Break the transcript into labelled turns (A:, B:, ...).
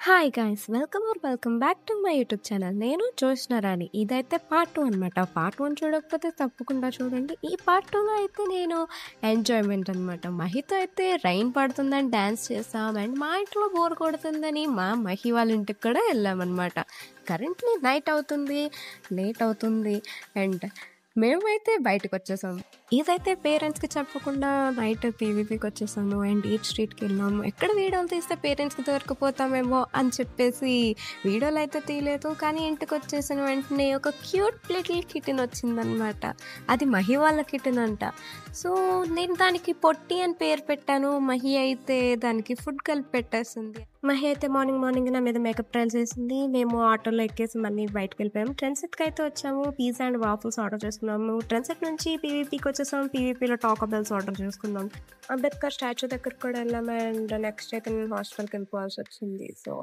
A: Hi guys welcome back to my YouTube channel. నేను జోష్న రాణి. ఇదైతే part 2 అనమాట. పార్ట్ 1 చూడకపోతే తప్పకుండా చూడండి. ఈ పార్ట్ 2లో అయితే నేను ఎంజాయ్మెంట్ అనమాట. మహితో అయితే రైన్ పడుతుందని డ్యాన్స్ చేసాం అండ్ మా ఇంట్లో బోర్ కొడుతుందని మా మహి వాళ్ళ ఇంటికి కూడా వెళ్ళామన్నమాట. కరెంట్లీ నైట్ అవుతుంది, లేట్ అవుతుంది అండ్ మేమైతే బయటకు వచ్చేసాం. ఇదైతే పేరెంట్స్కి చెప్పకుండా నైట్ పీవీపీకి వచ్చేసాము అండ్ ఈట్ స్ట్రీట్కి వెళ్ళాము. ఎక్కడ వీడియోలు తీస్తే పేరెంట్స్కి దొరికిపోతామేమో అని చెప్పేసి వీడియోలు అయితే తీయలేదు. కానీ ఇంటికి వచ్చేసిన వెంటనే ఒక క్యూట్ లిటిల్ కిటెన్ వచ్చిందనమాట. అది మహి వాళ్ళ కిటెన్ అంట. సో నేను దానికి పొట్టి అని పేరు పెట్టాను. మహి అయితే దానికి ఫుడ్ కలిపి పెట్టేసింది. మహి అయితే మార్నింగ్ నా మీద మేకప్ ట్రయల్స్ చేసింది. మేము ఆటోలో ఎక్కేసి మళ్ళీ బయటకు వెళ్ళిపోయాము. ట్రెండ్సెట్కి అయితే వచ్చాము. పిజ్జా అండ్ వాఫల్స్ ఆర్డర్ చేసుకున్నాము. ట్రెండ్సెట్ నుంచి పీవీపీకి వచ్చేసాము. పీవీపీలో టాకో బెల్స్ ఆర్డర్ చేసుకున్నాం. అంబేద్కర్ స్టాచ్యూ దగ్గరకు కూడా వెళ్ళాము అండ్ నెక్స్ట్ అయితే నేను హాస్టల్కి వెళ్ళిపోవాల్సి వచ్చింది. సో